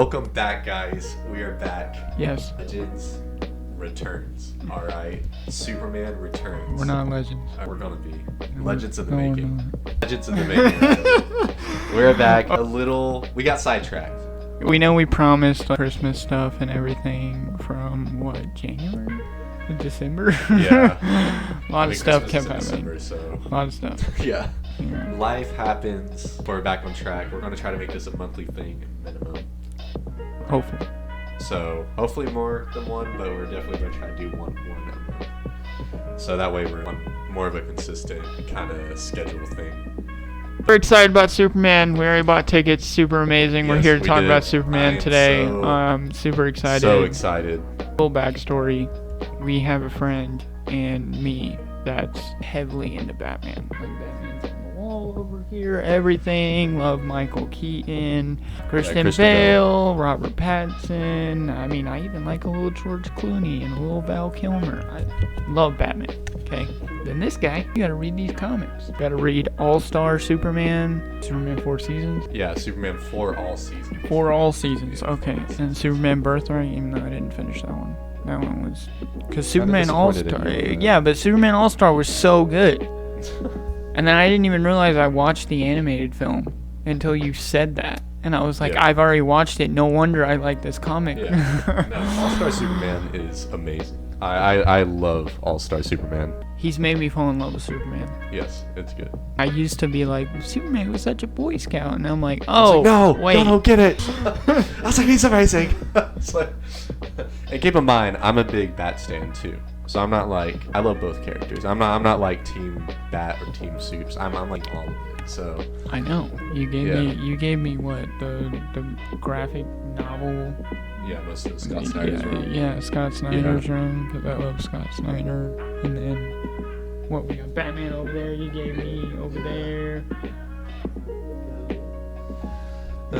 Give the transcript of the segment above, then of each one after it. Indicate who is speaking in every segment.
Speaker 1: Welcome back, guys. We are back.
Speaker 2: Yes.
Speaker 1: Legends returns. All right. Superman returns.
Speaker 2: We're not legends.
Speaker 1: We're gonna be legends in the
Speaker 2: No, we're
Speaker 1: making.
Speaker 2: not.
Speaker 1: Legends in the making. We're back. We got sidetracked.
Speaker 2: We know we promised Christmas stuff and everything from January? December?
Speaker 1: Yeah.
Speaker 2: A lot of stuff kept
Speaker 1: Christmas is in
Speaker 2: happening.
Speaker 1: December,
Speaker 2: A lot of stuff.
Speaker 1: so yeah.
Speaker 2: Yeah.
Speaker 1: Life happens. We're back on track. We're gonna try to make this a monthly thing minimum.
Speaker 2: Hopefully.
Speaker 1: So hopefully more than one, but we're definitely gonna try to do one a month. So that way we're on more of a consistent kind of schedule thing.
Speaker 2: We're excited about Superman. We already bought tickets. Super amazing. We're
Speaker 1: Yes,
Speaker 2: here to
Speaker 1: we
Speaker 2: talk
Speaker 1: did.
Speaker 2: about Superman
Speaker 1: I am
Speaker 2: today. Super excited.
Speaker 1: So excited.
Speaker 2: Little backstory. We have a friend and me that's heavily into Batman. Like Batman's on the wall over here, everything. Love Michael Keaton, Kristen
Speaker 1: Kristen
Speaker 2: Bale, Robert Pattinson. I mean, I even like a little George Clooney and a little Val Kilmer. I love Batman. Okay. Then this guy, you gotta read these comics. You gotta read All-Star Superman, Superman 4 seasons.
Speaker 1: Yeah, Superman for all seasons.
Speaker 2: For all seasons, okay. And Superman Birthright, even though I didn't finish that one. That one was... Because Superman
Speaker 1: disappointed
Speaker 2: All-Star...
Speaker 1: in you, man.
Speaker 2: Yeah, but Superman All-Star was so good. And then I didn't even realize I watched the animated film until you said that. And I was like,
Speaker 1: Yeah.
Speaker 2: I've already watched it. No wonder I like this comic.
Speaker 1: Yeah. No, All-Star Superman is amazing. I love All-Star Superman.
Speaker 2: He's made me fall in love with Superman.
Speaker 1: Yes, it's good.
Speaker 2: I used to be like, Superman was such a Boy Scout. And I'm like,
Speaker 1: I was
Speaker 2: oh,
Speaker 1: like, no,
Speaker 2: wait.
Speaker 1: no, get it. I was like, he's amazing. It's like, and keep in mind, I'm a big Bat stan too. So I'm not like, I love both characters. I'm not like Team Bat or Team Supes. I'm like all of it. So
Speaker 2: I know. You
Speaker 1: Yeah.
Speaker 2: gave me what? The graphic novel.
Speaker 1: yeah, most of the Scott Snyder's run.
Speaker 2: Yeah, Scott Snyder's run, because I love Scott Snyder. And then, what, we got Batman over there, you gave me over there.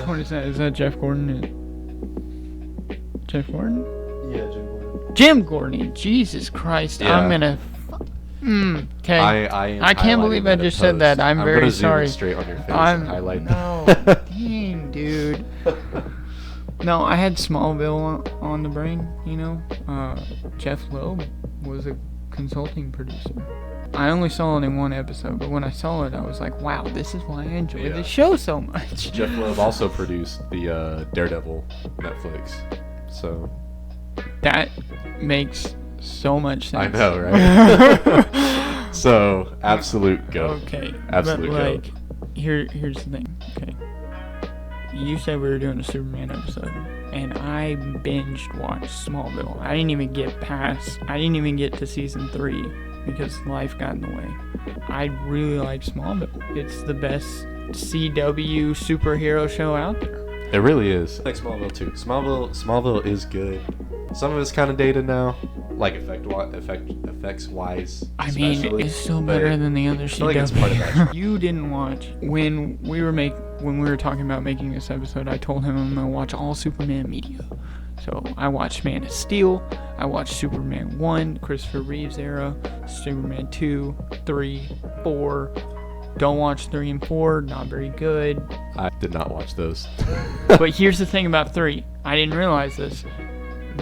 Speaker 2: What is that? Is that Jeff Gordon? Jeff Gordon?
Speaker 1: Yeah, Jim Gordon.
Speaker 2: Jim Gordon! Jesus Christ,
Speaker 1: Yeah.
Speaker 2: I'm gonna... Okay. I can't believe I just said that. I'm very
Speaker 1: gonna zoom
Speaker 2: sorry.
Speaker 1: straight on your face
Speaker 2: I'm...
Speaker 1: and highlight
Speaker 2: No, dang, dude. No, I had Smallville on the brain, you know. Jeff Loeb was a consulting producer. I only saw it in one episode, but when I saw it, I was like, wow, this is why I enjoy
Speaker 1: Yeah.
Speaker 2: this show so much.
Speaker 1: Jeff Loeb also produced the Daredevil Netflix. So
Speaker 2: That makes so much
Speaker 1: I
Speaker 2: sense.
Speaker 1: know, right? So absolute go.
Speaker 2: Okay,
Speaker 1: Absolute
Speaker 2: but
Speaker 1: go.
Speaker 2: like, here's the thing. Okay, you said we were doing a Superman episode, and I binged watched Smallville. I didn't even get to season 3 because life got in the way. I really like Smallville. It's the best CW superhero show out there.
Speaker 1: It really is. I like Smallville too. Smallville is good. Some of it's kind of dated now, like effects wise.
Speaker 2: I mean, it's still better than the other
Speaker 1: feel like it's part of
Speaker 2: CW.
Speaker 1: that.
Speaker 2: You didn't watch when we were talking about making this episode. I told him I'm gonna watch all Superman media. So I watched Man of Steel. I watched Superman 1, Christopher Reeves era, Superman 2, 3, 4. Don't watch 3 and 4. Not very good.
Speaker 1: I did not watch those.
Speaker 2: But here's the thing about 3. I didn't realize this.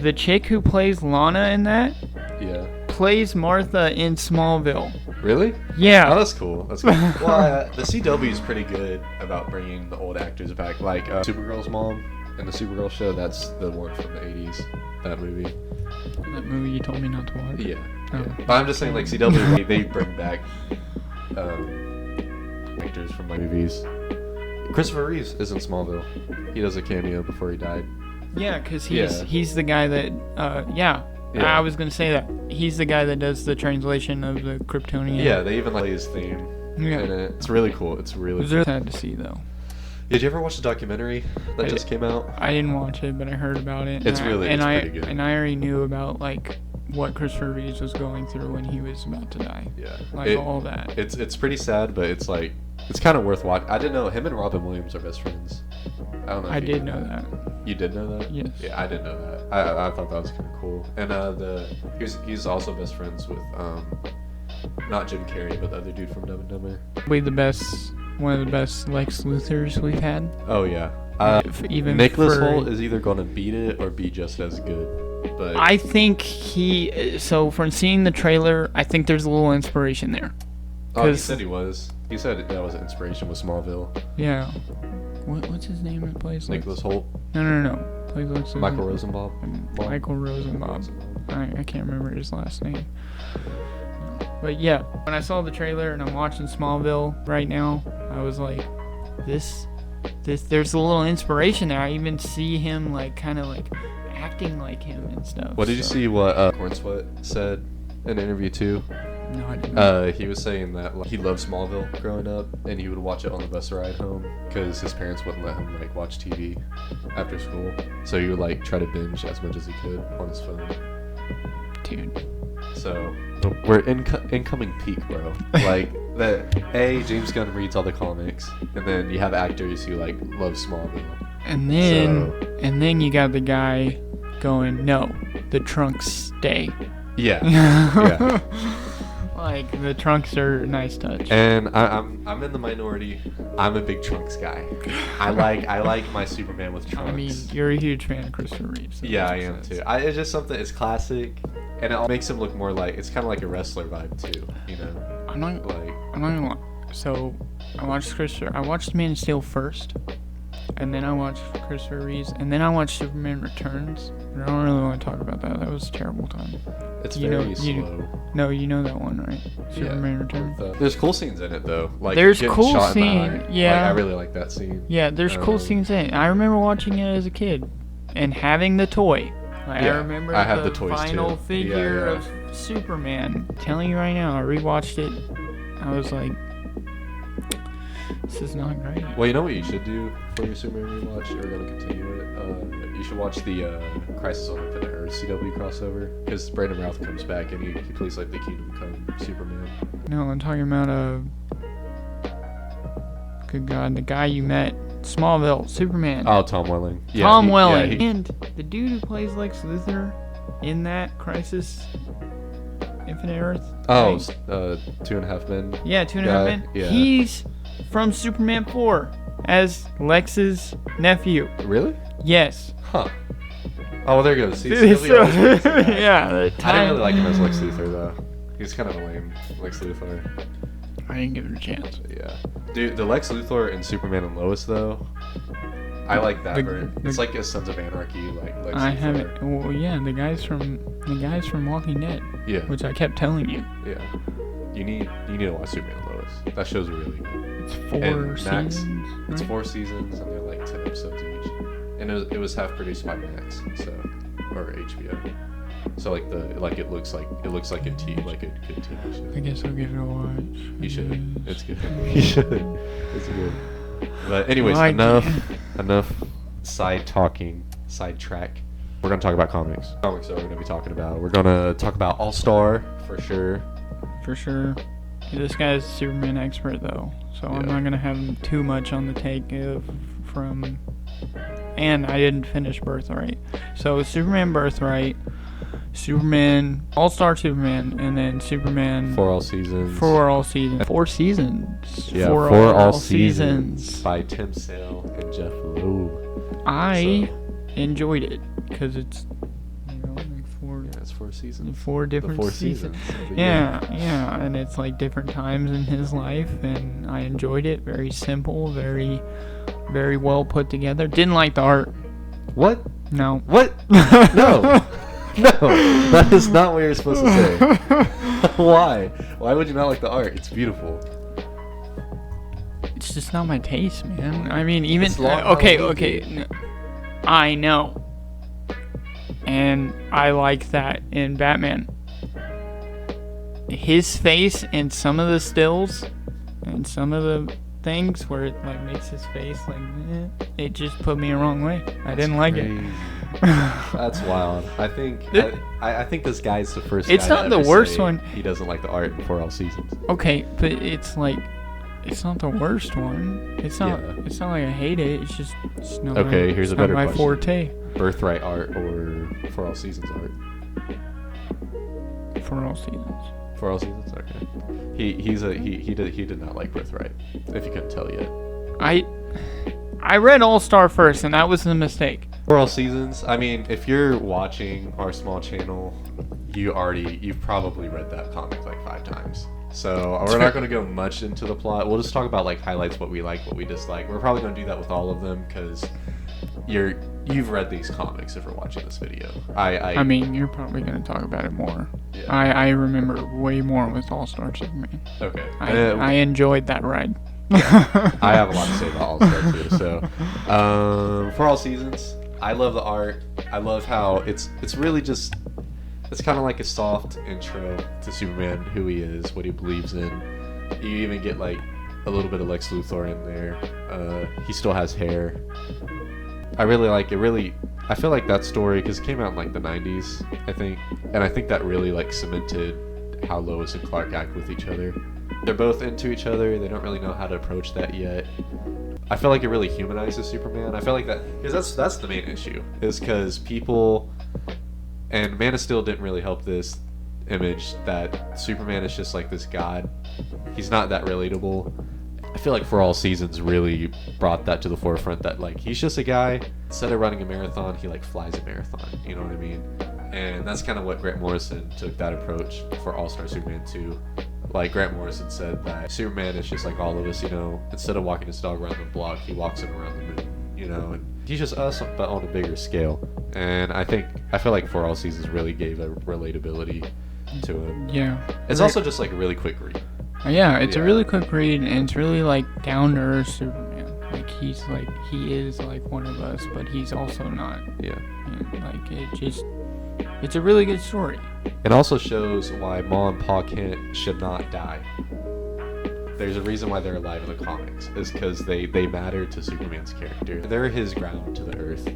Speaker 2: The chick who plays Lana in that
Speaker 1: Yeah.
Speaker 2: plays Martha in Smallville.
Speaker 1: Really?
Speaker 2: Yeah.
Speaker 1: Oh, that's cool. That's cool. Well, the CW is pretty good about bringing the old actors back. Like Supergirl's mom in the Supergirl show. That's the one from the 80s. That movie.
Speaker 2: That movie you told me not to watch.
Speaker 1: Yeah.
Speaker 2: Oh.
Speaker 1: Yeah. But I'm just saying, like CW, they bring back actors from like movies. Christopher Reeves is in Smallville. He does a cameo before he died.
Speaker 2: Yeah, because
Speaker 1: Yeah.
Speaker 2: he's the guy that,
Speaker 1: Yeah.
Speaker 2: I was going to say that. He's the guy that does the translation of the Kryptonian.
Speaker 1: Yeah, they even play his theme
Speaker 2: Yeah.
Speaker 1: in it. It's really cool. It's
Speaker 2: It
Speaker 1: really
Speaker 2: was
Speaker 1: cool.
Speaker 2: really sad to see, though.
Speaker 1: Did you ever watch the documentary that
Speaker 2: I
Speaker 1: just came out?
Speaker 2: I didn't watch it, but I heard about it.
Speaker 1: It's
Speaker 2: and
Speaker 1: pretty good.
Speaker 2: And I already knew about, like, what Christopher Reeves was going through when he was about to die.
Speaker 1: Yeah.
Speaker 2: Like, all that.
Speaker 1: It's pretty sad, but it's like, it's kind of worth watching. I didn't know him and Robin Williams are best friends. I don't know. If
Speaker 2: I
Speaker 1: you
Speaker 2: did
Speaker 1: knew
Speaker 2: know that.
Speaker 1: You did know that?
Speaker 2: Yes.
Speaker 1: Yeah, I didn't know that. I thought that was kind of cool. And he's also best friends with not Jim Carrey, but the other dude from Dumb and Dumber.
Speaker 2: Probably one of the best Lex Luthors we've had.
Speaker 1: Oh yeah,
Speaker 2: Even
Speaker 1: Nicholas
Speaker 2: for,
Speaker 1: Hoult is either going to beat it or be just as good. But
Speaker 2: I think so from seeing the trailer, I think there's a little inspiration there.
Speaker 1: oh, he
Speaker 2: 'cause-
Speaker 1: said he was. He said that was inspiration with Smallville.
Speaker 2: Yeah. What's his name that plays Lex?
Speaker 1: Nicholas Hoult,
Speaker 2: No. Plays Lex Luthor.
Speaker 1: Michael Rosenbaum.
Speaker 2: Michael Rosenbaum. I can't remember his last name. But yeah, when I saw the trailer and I'm watching Smallville right now, I was like, this, there's a little inspiration there. I even see him like kind of like acting like him and stuff.
Speaker 1: What did you see? What Cornsweat said in an interview too?
Speaker 2: No, I didn't.
Speaker 1: He was saying that like, he loved Smallville growing up, and he would watch it on the bus ride home because his parents wouldn't let him like watch TV after school. So he would like try to binge as much as he could on his phone.
Speaker 2: Dude.
Speaker 1: So we're incoming peak, bro. Like that. James Gunn reads all the comics, and then you have actors who like love Smallville.
Speaker 2: And then you got the guy going, no, the trunks stay.
Speaker 1: Yeah. Yeah.
Speaker 2: Like the trunks are a nice touch.
Speaker 1: And I'm in the minority. I'm a big Trunks guy. I like my Superman with Trunks.
Speaker 2: I mean, you're a huge fan of Christopher Reeves. So
Speaker 1: yeah,
Speaker 2: that
Speaker 1: I
Speaker 2: makes
Speaker 1: am
Speaker 2: sense.
Speaker 1: too. It's just something. It's classic, and it all makes him look more like it's kind of like a wrestler vibe too. You know,
Speaker 2: I'm not
Speaker 1: like
Speaker 2: gonna lie. So I watched Man of Steel first, and then I watched Christopher Reeves, and then I watched Superman Returns. But I don't really want to talk about that. That was a terrible time.
Speaker 1: it's
Speaker 2: You
Speaker 1: very
Speaker 2: know-
Speaker 1: slow.
Speaker 2: No, you know that one, right? Superman Returns.
Speaker 1: There's cool scenes in it though. Like
Speaker 2: There's
Speaker 1: getting
Speaker 2: cool
Speaker 1: shot in the
Speaker 2: scene,
Speaker 1: eye.
Speaker 2: yeah.
Speaker 1: Like, I really like that scene.
Speaker 2: Yeah, there's cool
Speaker 1: Um,
Speaker 2: scenes in it. I remember watching it as a kid and having the toy. Like, I
Speaker 1: Yeah,
Speaker 2: remember
Speaker 1: I have
Speaker 2: the
Speaker 1: the toys,
Speaker 2: final
Speaker 1: too.
Speaker 2: figure
Speaker 1: Yeah.
Speaker 2: of Superman. I'm telling you right now, I rewatched it. I was like, this is not great.
Speaker 1: Well, you know what you should do for your Superman rewatch? You're gonna continue it. You should watch the Crisis on Infinite Earths CW crossover because Brandon Routh comes back and he plays like the Kingdom Come Superman.
Speaker 2: No, I'm talking about good God, the guy you met, Smallville, Superman.
Speaker 1: Oh, Tom Welling. Yeah,
Speaker 2: Tom Welling.
Speaker 1: Yeah,
Speaker 2: And the dude who plays Lex Luthor in that Crisis Infinite Earth.
Speaker 1: oh,
Speaker 2: right?
Speaker 1: 2.5 Men.
Speaker 2: Yeah, 2.5
Speaker 1: guy,
Speaker 2: Men.
Speaker 1: yeah.
Speaker 2: He's from Superman 4 as Lex's nephew.
Speaker 1: Really?
Speaker 2: Yes.
Speaker 1: Huh. Oh, well, there goes.
Speaker 2: So-
Speaker 1: CW always brings him back.
Speaker 2: yeah.
Speaker 1: I didn't really like him as Lex Luthor though. He's kind of a lame Lex Luthor.
Speaker 2: I didn't give it a chance.
Speaker 1: Yeah. Dude, the Lex Luthor in Superman and Lois though. I like that. It's like a Sons of Anarchy, like Lex
Speaker 2: I
Speaker 1: Luthor.
Speaker 2: haven't. Well, yeah, the guys from Walking Dead,
Speaker 1: Yeah.
Speaker 2: which I kept telling you.
Speaker 1: Yeah. You need to watch Superman and Lois. That show's really good.
Speaker 2: It's 4
Speaker 1: And Max,
Speaker 2: seasons.
Speaker 1: It's
Speaker 2: right?
Speaker 1: 4 seasons and they're like 10 episodes each. And it was half produced by Max, so or HBO. So like it looks like a good TV show.
Speaker 2: I guess I'll give it a watch.
Speaker 1: You should.
Speaker 2: Yes.
Speaker 1: It's good. You should. It's good. But anyways,
Speaker 2: Well,
Speaker 1: enough sidetrack. We're gonna talk about comics. Comics are we're gonna be talking about. We're gonna talk about All Star for sure.
Speaker 2: For sure. This guy's a Superman expert though, so I'm
Speaker 1: Yeah.
Speaker 2: not gonna have too much on the take from. And I didn't finish Birthright. So Superman Birthright, Superman All-Star Superman, and then Superman
Speaker 1: For all seasons.
Speaker 2: for all seasons. 4 seasons.
Speaker 1: Yeah,
Speaker 2: for
Speaker 1: all seasons by Tim Sale and Jeff Loeb.
Speaker 2: I enjoyed it because it's like
Speaker 1: Yeah, it's 4 seasons.
Speaker 2: 4
Speaker 1: The
Speaker 2: different
Speaker 1: 4
Speaker 2: seasons.
Speaker 1: seasons.
Speaker 2: Yeah, and it's like different times in his life, and I enjoyed it. Very simple, very, very well put together. Didn't like the art.
Speaker 1: What?
Speaker 2: No.
Speaker 1: What? No. No. That is not what you're supposed to say. Why? Why would you not like the art? It's beautiful.
Speaker 2: It's just not my taste, man. I mean, even
Speaker 1: It's long
Speaker 2: okay.
Speaker 1: Halloween.
Speaker 2: I know, and I like that in Batman. His face and some of the stills and some of the things where it like makes his face like it just put me the wrong way. I didn't like it.
Speaker 1: That's wild. I think I think this guy's the first.
Speaker 2: It's
Speaker 1: guy
Speaker 2: not
Speaker 1: to
Speaker 2: the
Speaker 1: ever
Speaker 2: worst
Speaker 1: say
Speaker 2: one.
Speaker 1: He doesn't like the art for all seasons.
Speaker 2: Okay, but it's like it's not the worst one. It's not.
Speaker 1: Yeah.
Speaker 2: It's not like I hate it. It's just it's not.
Speaker 1: Okay, here's
Speaker 2: it's
Speaker 1: a
Speaker 2: not
Speaker 1: better
Speaker 2: my
Speaker 1: question.
Speaker 2: forte.
Speaker 1: Birthright art or for all seasons art?
Speaker 2: For all seasons.
Speaker 1: For all seasons, okay. He did not like Birthright. If you couldn't tell yet.
Speaker 2: I read All Star first, and that was the mistake.
Speaker 1: For all seasons, I mean, if you're watching our small channel, you've probably read that comic like 5 times. So we're not going to go much into the plot. We'll just talk about like highlights, what we like, what we dislike. We're probably going to do that with all of them because you've read these comics if you're watching this video.
Speaker 2: I mean, you're probably going to talk about it more.
Speaker 1: Yeah.
Speaker 2: I remember way more with All Star Superman.
Speaker 1: Okay.
Speaker 2: I enjoyed that ride.
Speaker 1: I have a lot to say about All Star too. So, for all seasons, I love the art. I love how it's really just, it's kind of like a soft intro to Superman, who he is, what he believes in. You even get like a little bit of Lex Luthor in there. He still has hair. I really like it. I feel like that story, because it came out in like the 90s, I think, and I think that really like cemented how Lois and Clark act with each other. They're both into each other. They don't really know how to approach that yet. I feel like it really humanizes Superman. I feel like that, because that's the main issue, is because people, and Man of Steel didn't really help this image that Superman is just like this god. He's not that relatable. I feel like For All Seasons really brought that to the forefront, that like he's just a guy. Instead of running a marathon, he like flies a marathon. You know what I mean? And that's kind of what Grant Morrison took that approach for All-Star Superman 2. Like Grant Morrison said that Superman is just like all of us, you know. Instead of walking his dog around the block, he walks him around the moon, you know. And he's just us, but on a bigger scale. And I feel like For All Seasons really gave a relatability to him.
Speaker 2: Yeah.
Speaker 1: It's also just like a really quick read.
Speaker 2: Yeah, it's a really quick read, and it's really like down to earth Superman. Like he is like one of us, but he's also not.
Speaker 1: Yeah.
Speaker 2: And, like it's a really good story.
Speaker 1: It also shows why Ma and Pa Kent should not die. There's a reason why they're alive in the comics, is because they matter to Superman's character. They're his ground to the earth.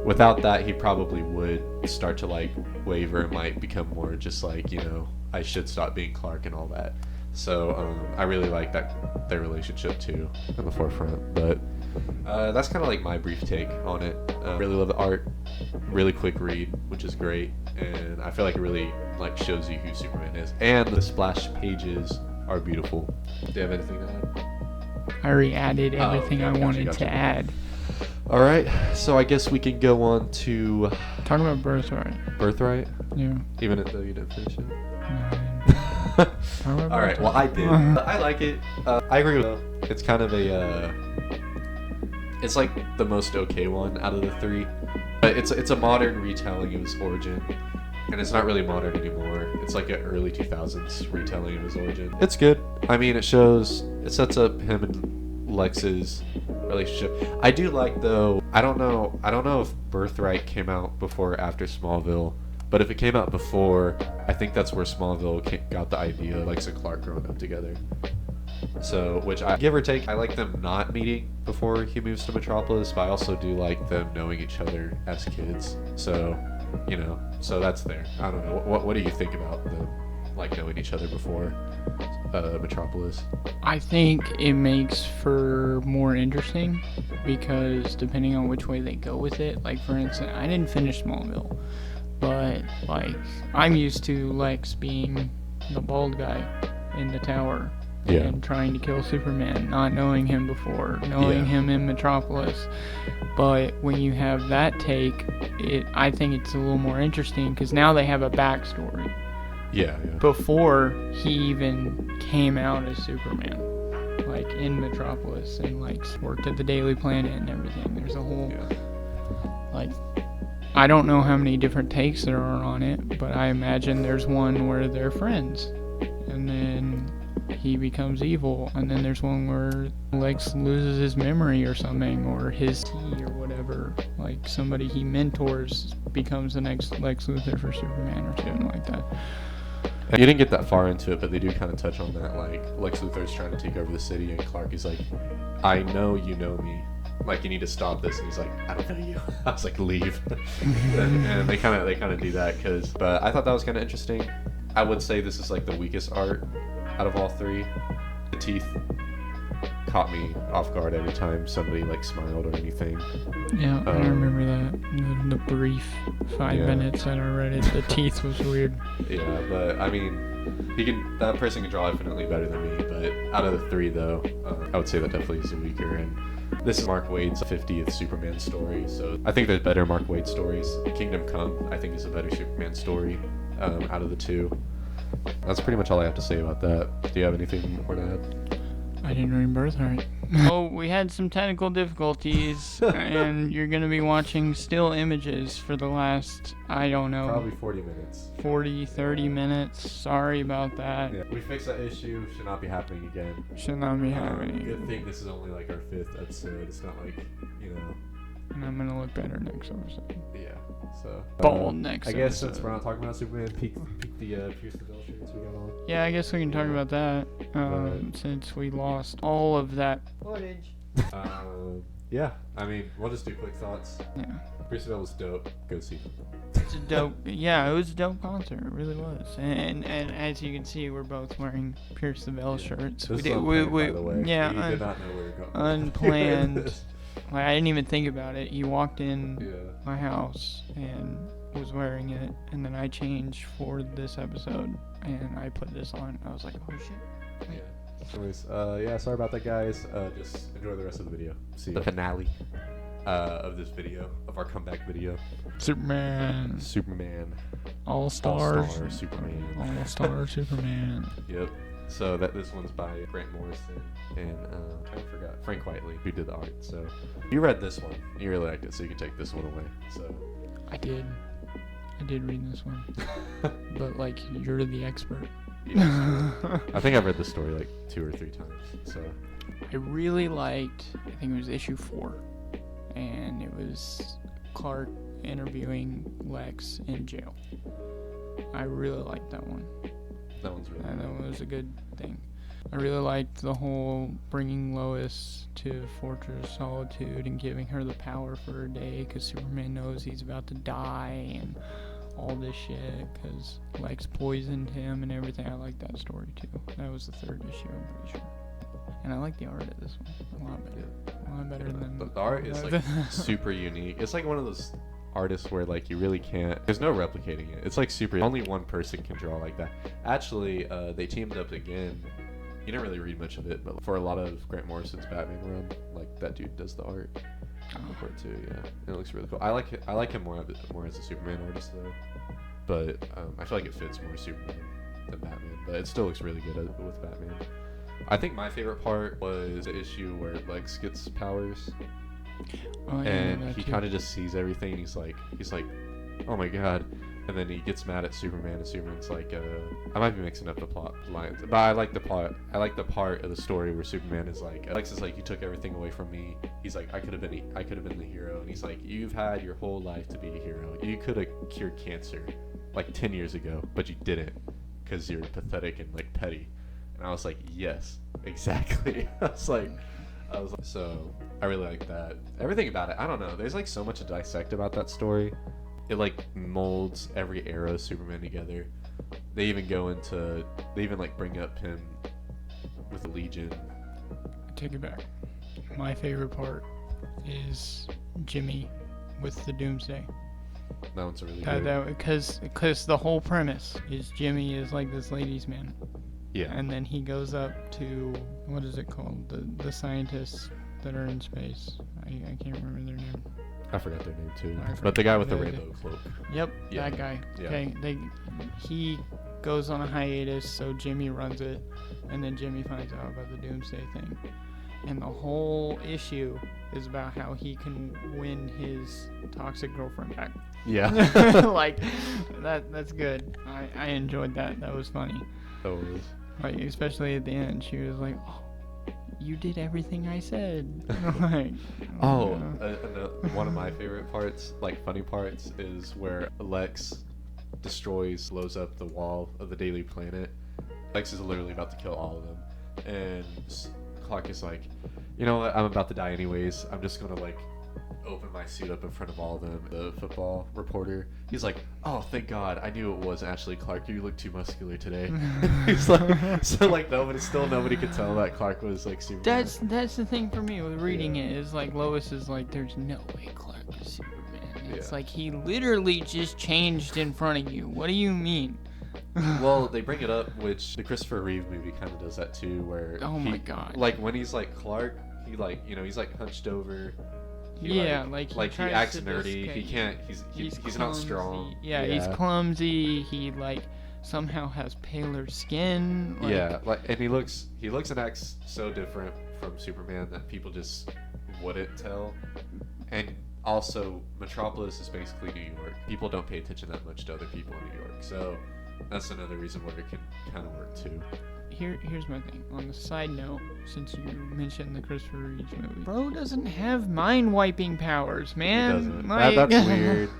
Speaker 1: Without that, he probably would start to like waver and might become more just like, you know, I should stop being Clark and all that. So I really like that, their relationship too, in the forefront. But that's kind of like my brief take on it. Really love the art, really quick read, which is great, and I feel like it really like shows you who Superman is. And the splash pages are beautiful. Do you have anything to add?
Speaker 2: I already added everything I wanted to add.
Speaker 1: All right, so I guess we can go on to
Speaker 2: Talk about Birthright.
Speaker 1: Birthright.
Speaker 2: Yeah.
Speaker 1: Even though you didn't finish it.
Speaker 2: No,
Speaker 1: All right. Well, I did. I like it. I agree with you. It's kind of a. It's like the most okay one out of the 3, but it's a modern retelling of his origin, and it's not really modern anymore. It's like an early 2000s retelling of his origin. It's good. I mean, it sets up him and Lex's relationship. I do like, though. I don't know if Birthright came out before or after Smallville. But if it came out before, I think that's where Smallville got the idea of Lex and Clark growing up together. So, which I give or take, I like them not meeting before he moves to Metropolis, but I also do like them knowing each other as kids. So, you know, so that's there. I don't know. What do you think about them like knowing each other before Metropolis?
Speaker 2: I think it makes for more interesting, because depending on which way they go with it, like for instance, I didn't finish Smallville. But, like, I'm used to Lex being the bald guy in the tower and trying to kill Superman, not knowing him before, knowing him in Metropolis. But when you have that take, I think it's a little more interesting, because now they have a backstory.
Speaker 1: Yeah.
Speaker 2: Before he even came out as Superman, like, in Metropolis, and, like, worked at the Daily Planet and everything. There's a whole, like... I don't know how many different takes there are on it, but I imagine there's one where they're friends, and then he becomes evil, and then there's one where Lex loses his memory or something, or his key or whatever, like somebody he mentors becomes the next Lex Luthor for Superman or something like that.
Speaker 1: You didn't get that far into it, but they do kind of touch on that, like Lex Luthor's trying to take over the city, and Clark is like, I know you know me. Like, you need to stop this, and he's like, I don't know you. I was like, leave. and they kind of do that, but I thought that was kind of interesting. I would say this is like the weakest art out of all 3. The teeth caught me off guard every time somebody like smiled or anything.
Speaker 2: Yeah, I remember that. The brief 5 minutes that I read it, the teeth was weird.
Speaker 1: Yeah, but I mean, that person can draw infinitely better than me. But out of the 3, though, I would say that definitely is the weaker. And This is Mark Waid's 50th Superman story, so I think there's better Mark Waid stories. Kingdom Come, I think, is a better Superman story out of the two. That's pretty much all I have to say about that. Do you have anything more to add?
Speaker 2: I didn't read Birthright. Oh, we had some technical difficulties, and you're going to be watching still images for the last, I don't know,
Speaker 1: Probably 40 minutes.
Speaker 2: 40, 30 minutes. Sorry about that.
Speaker 1: Yeah, we fixed that issue. Should not be happening again.
Speaker 2: Should not be happening.
Speaker 1: Good thing this is only like our 5th episode. It's not like,
Speaker 2: And I'm going to look better next episode.
Speaker 1: Yeah. So.
Speaker 2: Bald next
Speaker 1: I guess
Speaker 2: episode.
Speaker 1: since we're not talking about Superman, peek the Pierce the Veil shirts we got on.
Speaker 2: Yeah, I guess we can talk about that since we lost all of that footage.
Speaker 1: Yeah, I mean, we'll just do quick thoughts.
Speaker 2: Yeah.
Speaker 1: Pierce the Veil was dope. Go see them.
Speaker 2: It's a dope. Yeah, it was a dope concert. It really was. And as you can see, we're both wearing Pierce the Veil shirts.
Speaker 1: This is unplanned, by the way.
Speaker 2: Yeah,
Speaker 1: we did not know we were going.
Speaker 2: unplanned. Like, I didn't even think about it. You walked in
Speaker 1: Yeah.
Speaker 2: my house and was wearing it, and then I changed for this episode, and I put this on. I was like, oh shit.
Speaker 1: Yeah. Anyways, yeah, sorry about that, guys. Just enjoy the rest of the video. See you. The finale of this video, of our comeback video.
Speaker 2: Superman.
Speaker 1: Superman.
Speaker 2: All-Star
Speaker 1: Superman.
Speaker 2: All-Star Superman.
Speaker 1: Yep. So this one's by Grant Morrison and I forgot Frank Whiteley, who did the art. So you read this one, you really liked it, so you can take this one away. So
Speaker 2: I did read this one, but like, you're the expert.
Speaker 1: yeah, I think I've read this story like 2 or 3 times. So
Speaker 2: I really liked, I think it was issue 4, and it was Clark interviewing Lex in jail. I really liked that one.
Speaker 1: that one's really
Speaker 2: And
Speaker 1: good.
Speaker 2: that was a good thing. I really liked the whole bringing Lois to Fortress Solitude and giving her the power for her day, because Superman knows he's about to die and all this shit, because Lex poisoned him and everything. I like that story too. That was the 3rd issue, I'm pretty sure. And I like the art of this one a lot better. A lot better than
Speaker 1: The art is like super unique. It's like one of those artists where like you really can't, there's no replicating it. It's like super, only one person can draw like that. Actually, they teamed up again. You didn't really read much of it, but for a lot of Grant Morrison's Batman run, like that dude does the art for it too. Yeah, and it looks really cool. I like him more as a Superman artist though, but I feel like it fits more Superman than Batman. But it still looks really good with Batman. I think my favorite part was the issue where Lex gets powers.
Speaker 2: Oh, yeah,
Speaker 1: And
Speaker 2: that
Speaker 1: he
Speaker 2: too.
Speaker 1: kind of just sees everything. He's like, oh my god. And then he gets mad at Superman, and Superman's like, I might be mixing up the plot lines, but I like the part of the story where Superman is like, Lex is like, you took everything away from me. He's like, I could have been the hero. And he's like, you've had your whole life to be a hero. You could have cured cancer like 10 years ago, but you didn't, because you're pathetic and like petty. And I was like, yes, exactly. I was like, so I really like that. Everything about it, I don't know. There's like so much to dissect about that story. It like molds every era of Superman together. They even like bring up him with the Legion.
Speaker 2: I take it back. My favorite part is Jimmy with the Doomsday.
Speaker 1: That one's a really good.
Speaker 2: Because the whole premise is Jimmy is like this ladies' man.
Speaker 1: Yeah.
Speaker 2: And then he goes up to, what is it called? The scientists that are in space. I can't remember their name.
Speaker 1: I forgot their name too.
Speaker 2: I
Speaker 1: But the guy with the
Speaker 2: forgot.
Speaker 1: rainbow cloak.
Speaker 2: Yep,
Speaker 1: Yeah.
Speaker 2: that guy.
Speaker 1: Yeah.
Speaker 2: Okay, he goes on a hiatus, so Jimmy runs it, and then Jimmy finds out about the Doomsday thing. And the whole issue is about how he can win his toxic girlfriend back.
Speaker 1: Yeah.
Speaker 2: Like, that's good. I enjoyed that. That was funny.
Speaker 1: That was.
Speaker 2: Like, especially at the end, she was like, "Oh, you did everything I said." Like,
Speaker 1: Oh,
Speaker 2: yeah.
Speaker 1: one of my favorite parts, like funny parts, is where Lex blows up the wall of the Daily Planet. Lex is literally about to kill all of them, and Clark is like, you know what? I'm about to die anyways. I'm just gonna like open my suit up in front of all of them. The football reporter, he's like, oh, thank God, I knew it wasn't actually Clark. You look too muscular today. He's like, so like nobody could tell that Clark was like Superman.
Speaker 2: That's the thing for me with reading it, is like Lois is like, there's no way Clark is Superman. It's
Speaker 1: Yeah.
Speaker 2: like, he literally just changed in front of you. What do you mean?
Speaker 1: Well, they bring it up, which the Christopher Reeve movie kind of does that too, where
Speaker 2: Oh my God.
Speaker 1: like when he's like Clark, He like, he's like hunched over.
Speaker 2: Yeah,
Speaker 1: He
Speaker 2: tries
Speaker 1: acts
Speaker 2: to
Speaker 1: nerdy. He
Speaker 2: just-
Speaker 1: can't. He's not strong.
Speaker 2: Yeah, he's clumsy. He like somehow has paler skin. Like,
Speaker 1: Yeah, and he looks and acts so different from Superman that people just wouldn't tell. And also, Metropolis is basically New York. People don't pay attention that much to other people in New York, so that's another reason where it can kind of work too.
Speaker 2: Here's my thing. On the side note, since you mentioned the Christopher Reeve movie, bro doesn't have mind wiping powers, man.
Speaker 1: He doesn't.
Speaker 2: Like,
Speaker 1: That's weird.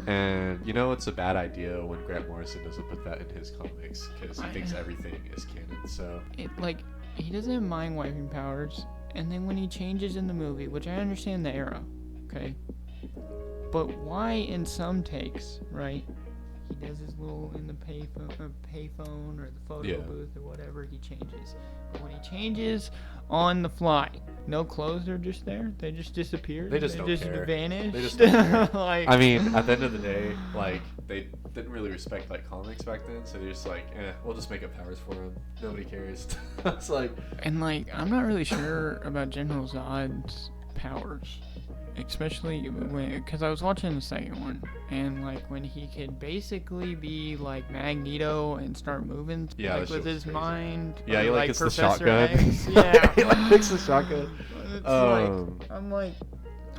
Speaker 1: And it's a bad idea when Grant Morrison doesn't put that in his comics because he thinks everything is canon. So
Speaker 2: he doesn't have mind wiping powers, and then when he changes in the movie, which I understand the era, okay, but why in some takes, right? He does his little in the payphone or the photo booth or whatever, he changes. But when he changes on the fly, no clothes are just there. They just disappear.
Speaker 1: They just don't care.
Speaker 2: Vanish.
Speaker 1: They just don't care.
Speaker 2: Like,
Speaker 1: I mean, at the end of the day, like they didn't really respect like comics back then, so they're just like, we'll just make up powers for him. Nobody cares. It's like,
Speaker 2: and like I'm not really sure about General Zod's powers. Especially because I was watching the second one, and like when he could basically be like Magneto and start moving with his
Speaker 1: crazy.
Speaker 2: Mind.
Speaker 1: Yeah, he like
Speaker 2: Professor
Speaker 1: the shotgun.
Speaker 2: X. Yeah,
Speaker 1: he like picks the shotgun.
Speaker 2: It's I'm like,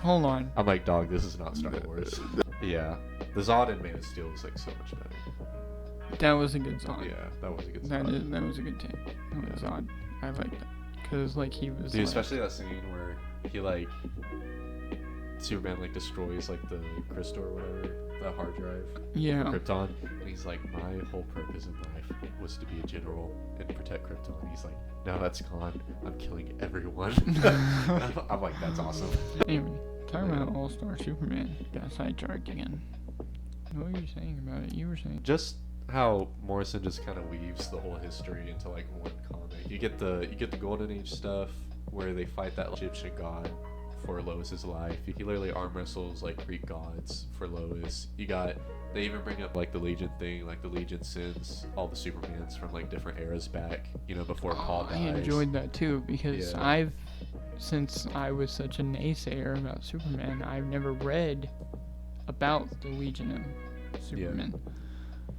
Speaker 2: hold on.
Speaker 1: I'm like, dog, this is not Star Wars. Yeah, the Zod in Man of Steel is like so much better.
Speaker 2: That was a good Zod.
Speaker 1: Yeah, that was a good Zod.
Speaker 2: That was a good take. That was Zod. I liked that because like he was.
Speaker 1: Dude, especially that scene where he like. Superman like destroys like the crystal or whatever, the hard drive for Krypton, and he's like, my whole purpose in life was to be a general and protect Krypton. And he's like, now that's gone, I'm killing everyone. I'm like, that's awesome.
Speaker 2: Anyway, talking about All-Star Superman, got sidetracked again. What were you saying about it? You were saying
Speaker 1: just how Morrison just kind of weaves the whole history into like one comic. You get the Golden Age stuff where they fight that Egyptian god for Lois's life. He literally arm wrestles like Greek gods for Lois. They even bring up like the Legion thing, like the Legion sends all the Supermans from like different eras back, before Paul dies.
Speaker 2: I enjoyed that too because since I was such a naysayer about Superman, I've never read about the Legion of Superman.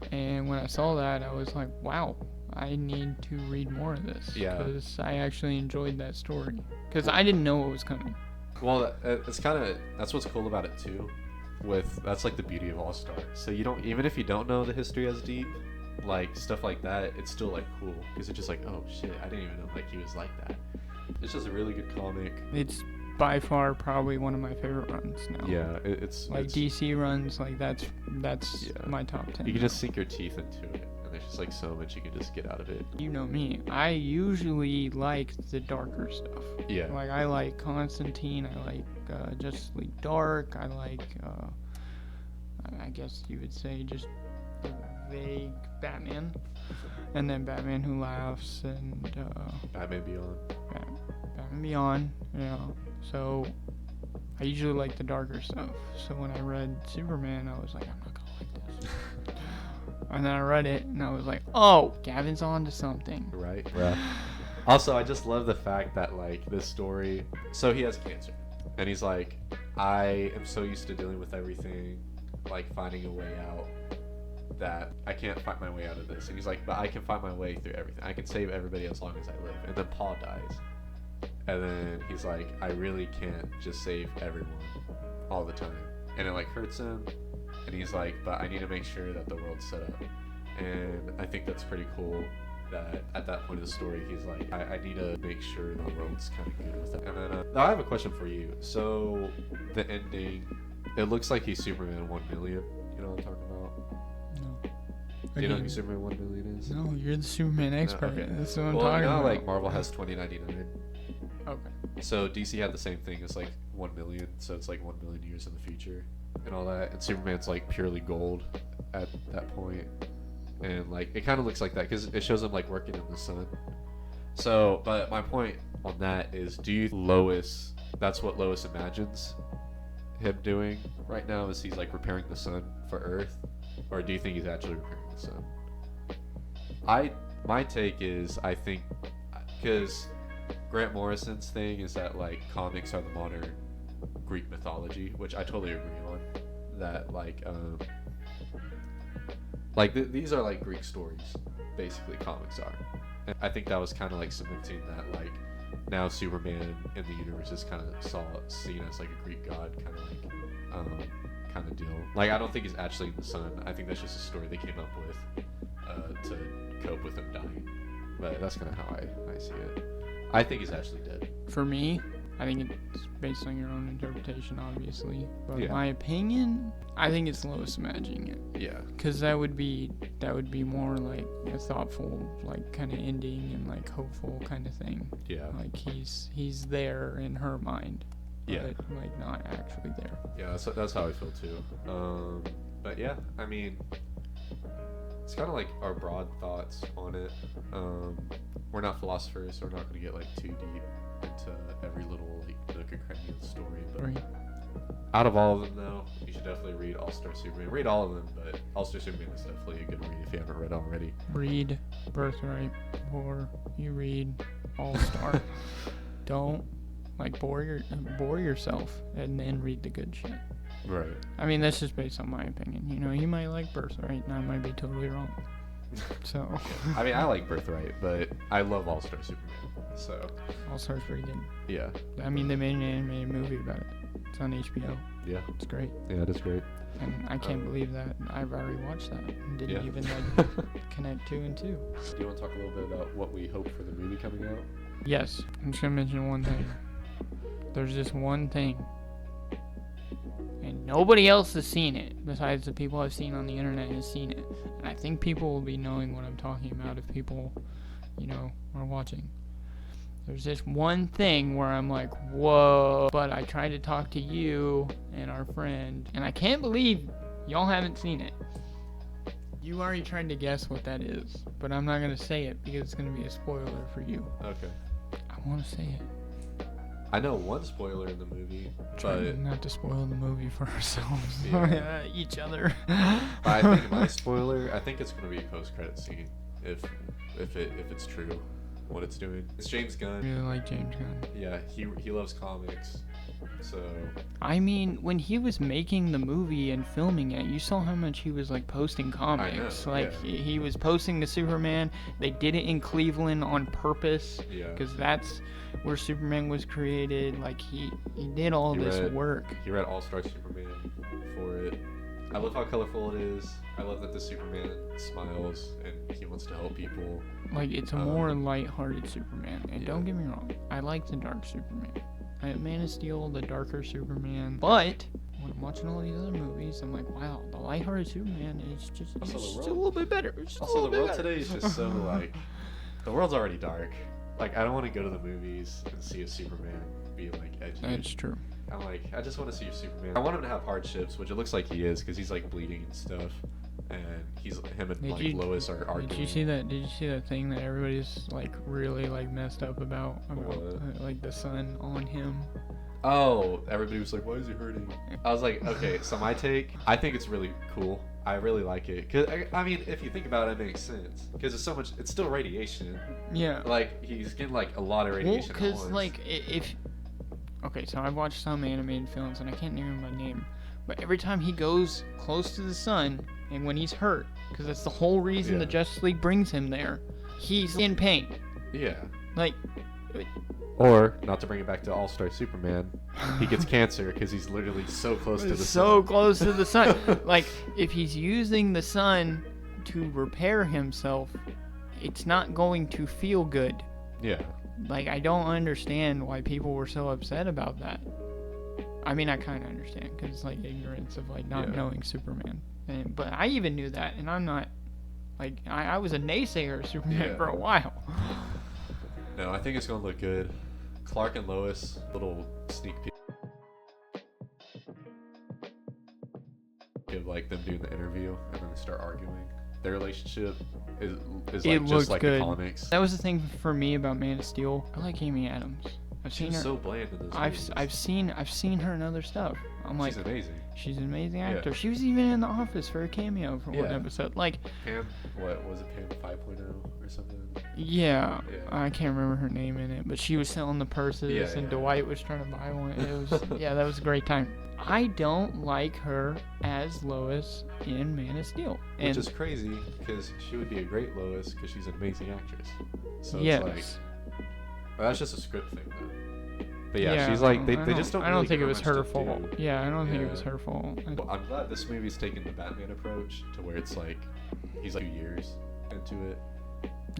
Speaker 2: Yeah. And when I saw that, I was like, wow, I need to read more of this.
Speaker 1: Yeah.
Speaker 2: Because I actually enjoyed that story. Because I didn't know what was coming.
Speaker 1: Well, that's what's cool about it too. That's like the beauty of All Star. So you don't, even if you don't know the history as deep, like stuff like that, it's still like cool because it's just like, oh shit, I didn't even know like he was like that. It's just a really good comic.
Speaker 2: It's by far probably one of my favorite runs now.
Speaker 1: Yeah, it's
Speaker 2: DC runs, like that's my top 10.
Speaker 1: You can just sink your teeth into it. There's just like so much you can just get out of it.
Speaker 2: You know me. I usually like the darker stuff.
Speaker 1: Yeah.
Speaker 2: Like I like Constantine. I like Justice League Dark. I like, I guess you would say just the vague Batman, and then Batman Who Laughs and
Speaker 1: Batman Beyond.
Speaker 2: Batman Beyond. So I usually like the darker stuff. So when I read Superman, I was like, I'm not gonna like this. And then I read it, and I was like, oh, Gavin's on to something.
Speaker 1: Right. Also, I just love the fact that, like, this story... So he has cancer. And he's like, I am so used to dealing with everything, like, finding a way out, that I can't find my way out of this. And he's like, but I can find my way through everything. I can save everybody as long as I live. And then Paul dies. And then he's like, I really can't just save everyone all the time. And it, like, hurts him. And he's like, but I need to make sure that the world's set up. And I think that's pretty cool that at that point of the story, he's like, I need to make sure the world's kind of good with it. And then, now I have a question for you. So, the ending, it looks like he's Superman 1 million. You know what I'm talking about?
Speaker 2: No.
Speaker 1: Do you know who Superman 1 million is?
Speaker 2: No, you're the Superman expert.
Speaker 1: Okay.
Speaker 2: That's what I'm talking about.
Speaker 1: Like, Marvel has 2099.
Speaker 2: Okay.
Speaker 1: So, DC had the same thing. It's like 1 million. So, it's like 1 million years in the future. And all that, and Superman's like purely gold at that point, and like it kind of looks like that because it shows him like working in the sun. So, but my point on that is, Lois? That's what Lois imagines him doing right now, is he's like repairing the sun for Earth, or do you think he's actually repairing the sun? My take is, I think, because Grant Morrison's thing is that like comics are the modern Greek mythology, which I totally agree on. That these are like Greek stories, basically comics are. And I think that was kind of like cementing that like now Superman in the universe is kind of seen as like a Greek god kind of deal. Like I don't think he's actually in the sun. I think that's just a story they came up with to cope with him dying. But that's kind of how I see it. I think he's actually dead.
Speaker 2: For me, I think it's based on your own interpretation, obviously. But
Speaker 1: Yeah.
Speaker 2: my opinion, I think it's Lois imagining it.
Speaker 1: Yeah.
Speaker 2: Because that would be more like a thoughtful, like kind of ending and like hopeful kind of thing.
Speaker 1: Yeah.
Speaker 2: Like he's there in her mind.
Speaker 1: Yeah.
Speaker 2: But like not actually there.
Speaker 1: Yeah, that's how I feel too. But yeah, I mean, it's kind of like our broad thoughts on it. We're not philosophers, so we're not going to get like too deep into every little like nook and cranny of the story. But
Speaker 2: Right.
Speaker 1: out of all of them, though, you should definitely read All-Star Superman. Read all of them, but All-Star Superman is definitely a good read if you haven't read already.
Speaker 2: Read Birthright before you read All Star. Don't like bore yourself and then read the good shit.
Speaker 1: Right.
Speaker 2: I mean, that's just based on my opinion. You know, you might like Birthright, and I might be totally wrong. So,
Speaker 1: I mean, I like Birthright, but I love All-Star Superman. So,
Speaker 2: All Star's pretty good.
Speaker 1: yeah.
Speaker 2: I mean, they made an animated movie about it. It's on HBO.
Speaker 1: Yeah.
Speaker 2: It's great.
Speaker 1: Yeah, that's great.
Speaker 2: And I can't believe that I've already watched that and didn't
Speaker 1: Yeah.
Speaker 2: even like connect two and two.
Speaker 1: Do you want to talk a little bit about what we hope for the movie coming out?
Speaker 2: Yes, I'm just gonna mention one thing. There's this one thing, and nobody else has seen it besides the people I've seen on the internet has seen it. And I think people will be knowing what I'm talking about if people, you know, are watching. There's this one thing where I'm like, whoa, but I tried to talk to you and our friend, and I can't believe y'all haven't seen it. You already tried to guess what that is, but I'm not gonna say it because it's gonna be a spoiler for you.
Speaker 1: Okay.
Speaker 2: I wanna say it.
Speaker 1: I know one spoiler in the movie,
Speaker 2: Trying
Speaker 1: but
Speaker 2: not to spoil the movie for ourselves,
Speaker 1: Yeah.
Speaker 2: each other.
Speaker 1: I think my spoiler, I think it's going to be a post-credit scene if it's true what it's doing. It's James
Speaker 2: I
Speaker 1: Gunn.
Speaker 2: really like James Gunn.
Speaker 1: Yeah, he loves comics. So,
Speaker 2: I mean, when he was making the movie and filming it, you saw how much he was like posting comics.
Speaker 1: know,
Speaker 2: Like
Speaker 1: yeah.
Speaker 2: he was posting the Superman. They did it in Cleveland on purpose
Speaker 1: yeah.
Speaker 2: because that's where Superman was created. Like he did all
Speaker 1: He
Speaker 2: this
Speaker 1: read-
Speaker 2: work.
Speaker 1: He read All-Star Superman for it. I love how colorful it is. I love that the Superman smiles and he wants to help people.
Speaker 2: Like it's a more light-hearted Superman. And
Speaker 1: yeah.
Speaker 2: don't get me wrong, I like the dark Superman. Man of Steel, the darker Superman. But when I'm watching all these other movies, I'm like, wow, the light-hearted Superman is just
Speaker 1: Also, the
Speaker 2: it's
Speaker 1: world-
Speaker 2: a little bit better. It's just a
Speaker 1: Also,
Speaker 2: little
Speaker 1: the
Speaker 2: bit
Speaker 1: world
Speaker 2: better.
Speaker 1: today is just so like, the world's already dark. Like, I don't want to go to the movies and see a Superman be like edgy.
Speaker 2: That's true.
Speaker 1: I'm like, I just want to see your Superman. I want him to have hardships, which it looks like he is, because he's like bleeding and stuff, and him and
Speaker 2: Did
Speaker 1: like
Speaker 2: you-
Speaker 1: Lois are arguing.
Speaker 2: Did you see that? Did you see that thing that everybody's like really like messed up about
Speaker 1: What?
Speaker 2: like the sun on him?
Speaker 1: Oh, everybody was like, why is he hurting? I was like, okay, so my take, I think it's really cool. I really like it. Cause I mean, if you think about it, it makes sense. Because it's so much, it's still radiation.
Speaker 2: Yeah.
Speaker 1: Like, he's getting like a lot of
Speaker 2: Well,
Speaker 1: radiation at
Speaker 2: because
Speaker 1: once.
Speaker 2: like if okay, so I've watched some animated films and I can't remember my name, but every time he goes close to the sun and when he's hurt, because that's the whole reason the
Speaker 1: Yeah.
Speaker 2: Justice League brings him there, he's in pain.
Speaker 1: Yeah.
Speaker 2: Like,
Speaker 1: Or, not to bring it back to All-Star Superman, he gets cancer because he's literally so close to the
Speaker 2: so
Speaker 1: sun.
Speaker 2: close to the sun. Like, if he's using the sun to repair himself, it's not going to feel good.
Speaker 1: Yeah.
Speaker 2: Like, I don't understand why people were so upset about that. I mean, I kind of understand because it's like ignorance of like not
Speaker 1: Yeah.
Speaker 2: knowing Superman. But I even knew that, and I'm not like I was a naysayer of Superman
Speaker 1: Yeah.
Speaker 2: for a while.
Speaker 1: No, I think it's gonna look good. Clark and Lois, little sneak peek of like them doing the interview, and then they start arguing. Their relationship is
Speaker 2: It
Speaker 1: like
Speaker 2: looks
Speaker 1: just like
Speaker 2: good.
Speaker 1: the comics.
Speaker 2: That was the thing for me about Man of Steel. I like Amy Adams. I've
Speaker 1: She
Speaker 2: seen
Speaker 1: was
Speaker 2: her.
Speaker 1: so bland in those
Speaker 2: I've
Speaker 1: movies.
Speaker 2: I've seen her in other stuff. I'm like,
Speaker 1: She's amazing.
Speaker 2: she's an amazing
Speaker 1: Yeah.
Speaker 2: actor. She was even in The Office for a cameo for one
Speaker 1: Yeah.
Speaker 2: episode. Like,
Speaker 1: Pam, what was it, Pam 5.0 or something?
Speaker 2: yeah,
Speaker 1: Yeah.
Speaker 2: I can't remember her name in it, but she was selling the purses,
Speaker 1: Yeah,
Speaker 2: and
Speaker 1: yeah.
Speaker 2: Dwight was trying to buy one. It was yeah, that was a great time. I don't like her as Lois in Man of Steel.
Speaker 1: Which
Speaker 2: And
Speaker 1: is crazy because she would be a great Lois because she's an amazing actress. So
Speaker 2: yes.
Speaker 1: it's like, well, that's just a script thing though. But yeah, she's
Speaker 2: I
Speaker 1: like,
Speaker 2: don't-
Speaker 1: they
Speaker 2: I
Speaker 1: just don't.
Speaker 2: I don't
Speaker 1: really
Speaker 2: think
Speaker 1: give
Speaker 2: it was
Speaker 1: much
Speaker 2: her
Speaker 1: to
Speaker 2: fault.
Speaker 1: do.
Speaker 2: Yeah, I don't think it was
Speaker 1: Yeah.
Speaker 2: her fault.
Speaker 1: Well, I'm glad this movie's taking the Batman approach to where it's like he's like 2 years into it.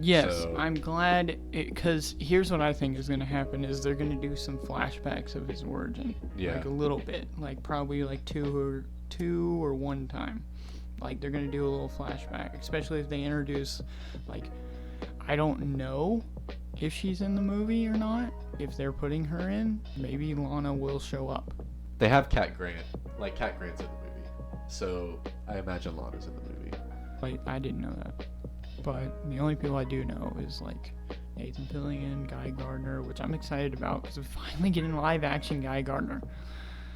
Speaker 2: Yes,
Speaker 1: So-
Speaker 2: I'm glad because here's what I think is going to happen is they're going to do some flashbacks of his origin.
Speaker 1: Yeah.
Speaker 2: Like a little bit, like probably like two or one time. Like they're going to do a little flashback, especially if they introduce like I don't know if she's in the movie or not. If they're putting her in, maybe Lana will show up.
Speaker 1: They have Cat Grant. Like Cat Grant's in the movie, so I imagine Lana's in the movie.
Speaker 2: Like I didn't know that. But the only people I do know is like Nathan Fillion, Guy Gardner, which I'm excited about because we're finally getting live action Guy Gardner.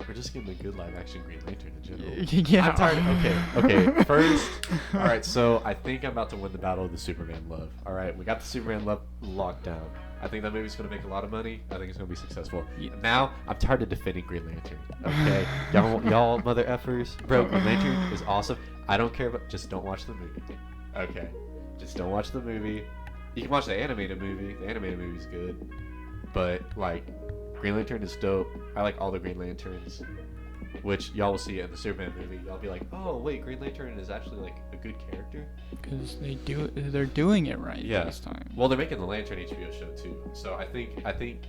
Speaker 1: We're just getting a good live action Green Lantern in general.
Speaker 2: Yeah.
Speaker 1: I'm tired. Okay. First, all right. So I think I'm about to win the battle of the Superman love. All right, we got the Superman love locked down. I think that movie's gonna make a lot of money. I think it's gonna be successful.
Speaker 2: Yeah.
Speaker 1: Now I'm tired of defending Green Lantern. Okay, y'all mother effers, bro. Green Lantern is awesome. I don't care about. Just don't watch the movie. Okay, just don't watch the movie. You can watch the animated movie. The animated movie's good, but like Green Lantern is dope. I like all the Green Lanterns, which y'all will see in the Superman movie. Y'all be like, oh wait, Green Lantern is actually like a good character.
Speaker 2: Because they're doing it right
Speaker 1: Yeah.
Speaker 2: this time,
Speaker 1: Well, they're making the Lantern HBO show too, so I think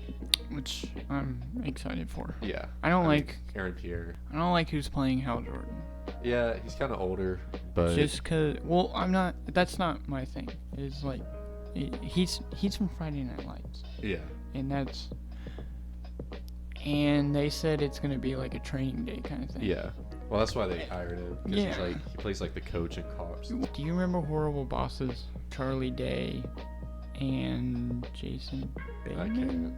Speaker 2: which I'm excited for.
Speaker 1: yeah.
Speaker 2: I don't
Speaker 1: mean,
Speaker 2: like
Speaker 1: Aaron Pierre.
Speaker 2: I don't like who's playing Hal Jordan.
Speaker 1: Yeah, he's kind of older, but
Speaker 2: Just cause, well, I'm not. That's not my thing. It's like he's from Friday Night Lights,
Speaker 1: yeah,
Speaker 2: and that's. And they said it's gonna be like a training day kind of thing.
Speaker 1: yeah. Well, that's why they hired him. 'Cause he's
Speaker 2: Yeah.
Speaker 1: like he plays like the coach in Cops.
Speaker 2: Do you remember Horrible Bosses? Charlie Day and Jason Bateman?